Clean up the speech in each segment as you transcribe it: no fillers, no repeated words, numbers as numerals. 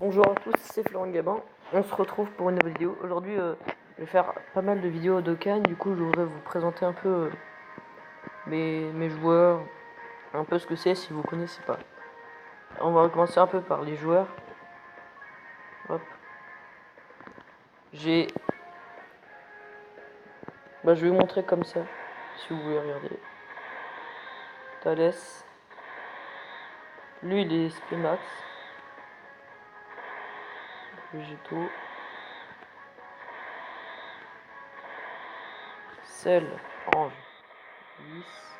Bonjour à tous, c'est Florent Gabin. On se retrouve pour une nouvelle vidéo. Aujourd'hui, je vais faire pas mal de vidéos Dokkan. Du coup, je voudrais vous présenter un peu mes joueurs, un peu ce que c'est si vous connaissez pas. On va commencer un peu par les joueurs. Hop. Je vais vous montrer comme ça, si vous voulez regarder. Thalès. Lui, il est SP Max. Végétaux. Cell, Ange, Lys.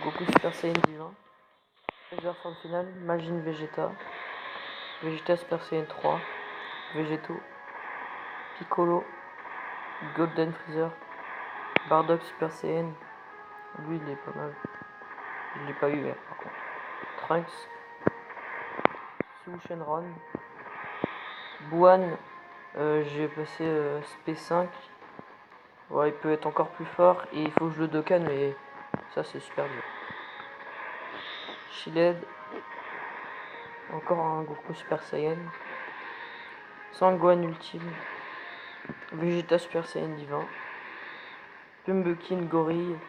Goku Super Saiyan Divin. Freezer forme finale, Majin Vegeta. Vegeta Super Saiyan 3. Végétaux. Piccolo. Golden Freezer. Bardock Super Saiyan. Lui, il est pas mal. Je l'ai pas eu, par contre. Trunks. Sue Shenron. Buan. J'ai passé SP5. Ouais, il peut être encore plus fort. Et il faut que je le Dokkan, mais ça, c'est super dur. Shiled. Encore un Goku Super Saiyan. Sangohan Ultime. Vegeta Super Saiyan Divin. Pumbukin Gorille.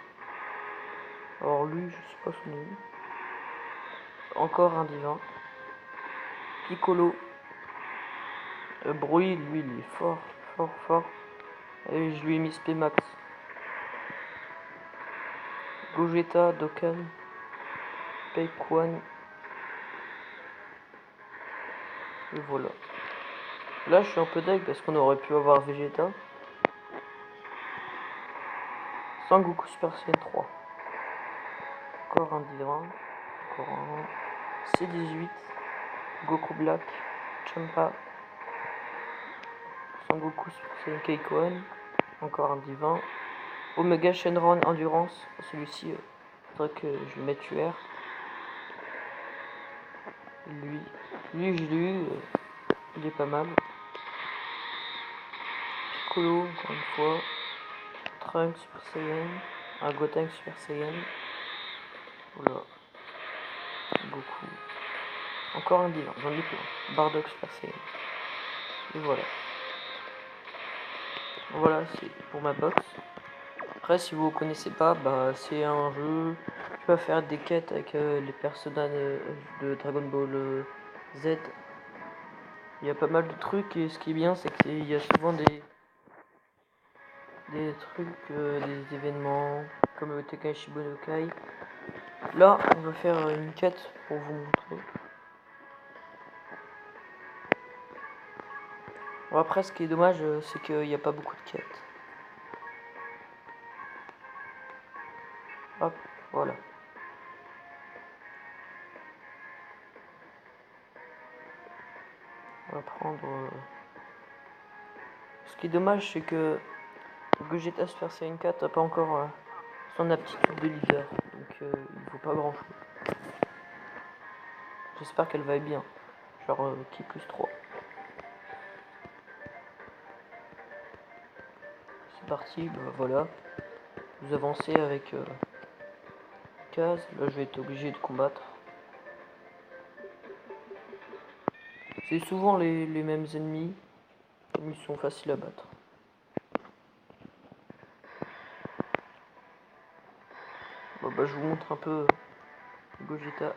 Alors lui, je sais pas son nom. Encore un divin. Piccolo. Bruit, lui, il est fort, fort, fort. Et je lui ai mis SP Max. Gogeta, Dokkan. Peikwan. Et voilà. Là, je suis un peu deg parce qu'on aurait pu avoir Vegeta. Sangoku Super Saiyan 3. Encore un divin. Encore un. C18. Goku Black. Champa. Sangoku Super Saiyan Keikoan. Encore un divin. Omega Shenron Endurance. Celui-ci, faudrait que je le mette UR. Lui, je l'ai eu. Il est pas mal. Piccolo, encore une fois. Trunks Super Saiyan. Un Gotenks Super Saiyan. Voilà. Beaucoup. Encore un divin, j'en ai plein. Bardock Super Saiyan. Et voilà. Voilà, c'est pour ma box. Après, si vous ne connaissez pas, bah, c'est un jeu. Tu vas faire des quêtes avec les personnages de Dragon Ball Z. Il y a pas mal de trucs et ce qui est bien, c'est qu'il y a souvent des trucs, des événements comme Tekken Shibunokai. Là, on va faire une quête pour vous montrer. Bon, après, ce qui est dommage, c'est qu'il n'y a pas beaucoup de quêtes. Hop, voilà. On va prendre... Ce qui est dommage, c'est que Gogeta Super Saiyan 4 n'a pas encore son aptitude de leader. Donc, il vaut pas grand chose. J'espère qu'elle va être bien. Genre, qui plus 3. C'est parti, bah voilà. Vous avancez avec case. Là, je vais être obligé de combattre. C'est souvent les mêmes ennemis. Ils sont faciles à battre. Bon, bah, je vous montre un peu Gogeta.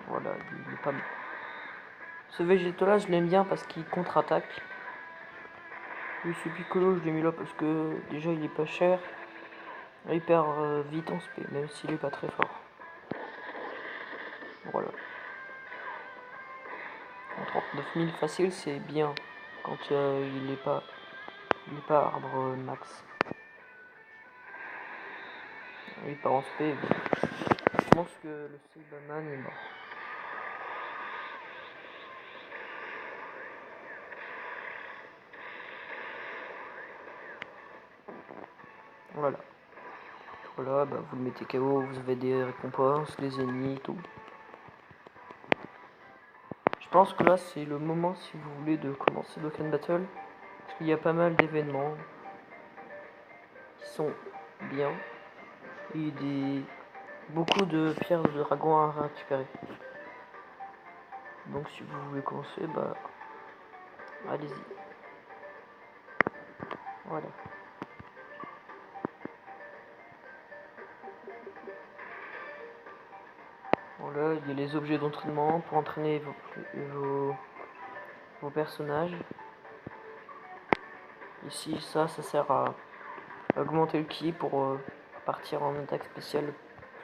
Voilà, il est pas mal. Ce Végéto là, je l'aime bien parce qu'il contre-attaque. Oui, ce Piccolo, je l'ai mis là parce que déjà il est pas cher. Il perd vite en SP, même s'il est pas très fort. Voilà. 39 000 facile, c'est bien quand il est pas arbre max. Il part en SP. Je pense que le Cyberman est mort. Voilà. Voilà, bah, vous le mettez KO, vous avez des récompenses, les ennemis et tout. Je pense que là c'est le moment si vous voulez de commencer Dokkan Battle. Parce qu'il y a pas mal d'événements qui sont bien. Et beaucoup de pierres de dragon à récupérer. Donc si vous voulez commencer, bah allez-y. Voilà. Voilà, il y a les objets d'entraînement pour entraîner vos personnages. Ici, ça sert à augmenter le ki pour partir en attaque spéciale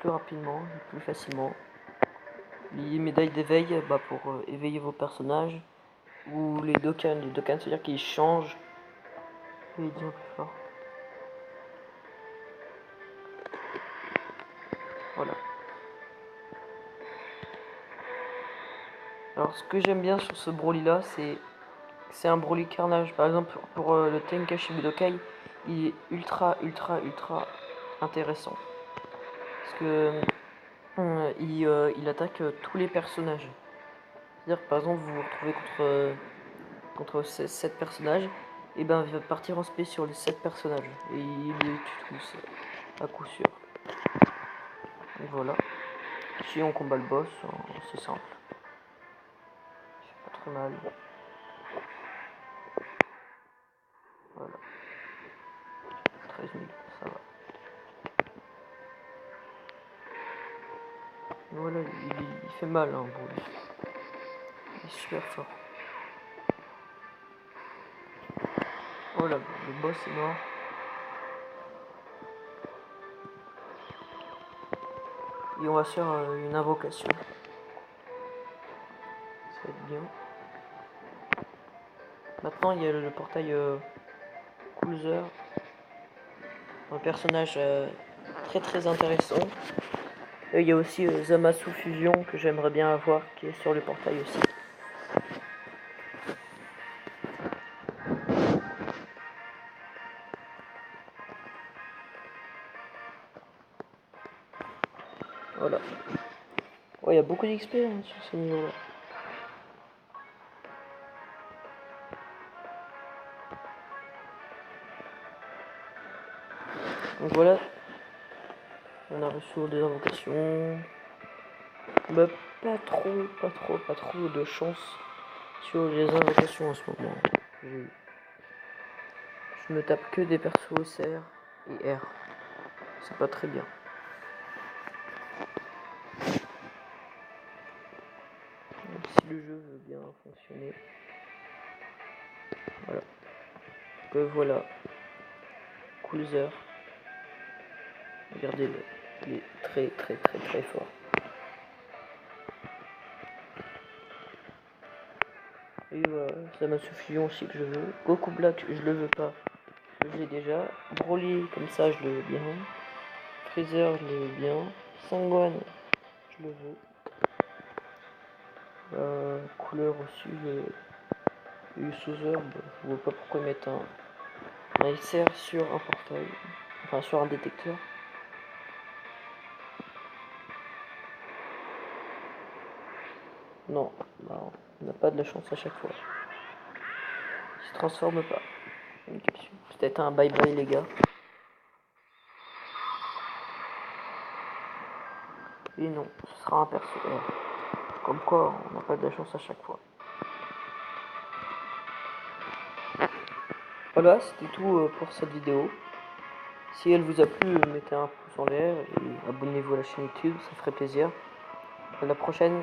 plus rapidement, plus facilement. Les médailles d'éveil pour éveiller vos personnages. Ou les Dokkan, c'est-à-dire qu'ils changent et ils deviennent plus forts. Voilà. Alors ce que j'aime bien sur ce Broly là, c'est un Broly Carnage. Par exemple pour le Tenkaichi Budokai, il est ultra intéressant. Parce que il attaque tous les personnages. C'est-à-dire que par exemple vous vous retrouvez contre 7 personnages, et ben il va partir en spé sur les 7 personnages. Et il les tue tous, à coup sûr. Et voilà. Si on combat le boss, c'est simple. Il fait pas trop mal. Voilà. 13 000, ça va. Voilà, il fait mal hein, pour lui. Il est super fort. Voilà, le boss est mort. Et on va faire une invocation. Ça va être bien. Maintenant, il y a le portail Coolzer. Un personnage très intéressant. Il y a aussi Zamasu Fusion que j'aimerais bien avoir, qui est sur le portail aussi. Voilà. Ouais, il y a beaucoup d'XP hein, sur ce niveau-là. Donc voilà. On a reçu des invocations. Bah, pas trop de chance sur les invocations en ce moment. Je me tape que des persos CR et R. C'est pas très bien. Même si le jeu veut bien fonctionner. Voilà. Donc voilà. Coolzer. Regardez-le. Il est très fort. Et voilà, ça m'a suffi aussi que je veux. Goku Black, je le veux pas. Je l'ai déjà. Broly, comme ça, je le veux bien. Freezer, je le veux bien. Sangwan, je le veux. Couleur aussi, Usozer, je vois pas pourquoi mettre un SR sur un portail. Enfin, sur un détecteur. Non, bah, on n'a pas de la chance à chaque fois. Il se transforme pas. Une capsule. Peut-être un bye bye les gars. Et non, ce sera un perso R. Comme quoi, on n'a pas de la chance à chaque fois. Voilà, c'était tout pour cette vidéo. Si elle vous a plu, mettez un pouce en l'air et abonnez-vous à la chaîne YouTube, ça ferait plaisir. À la prochaine.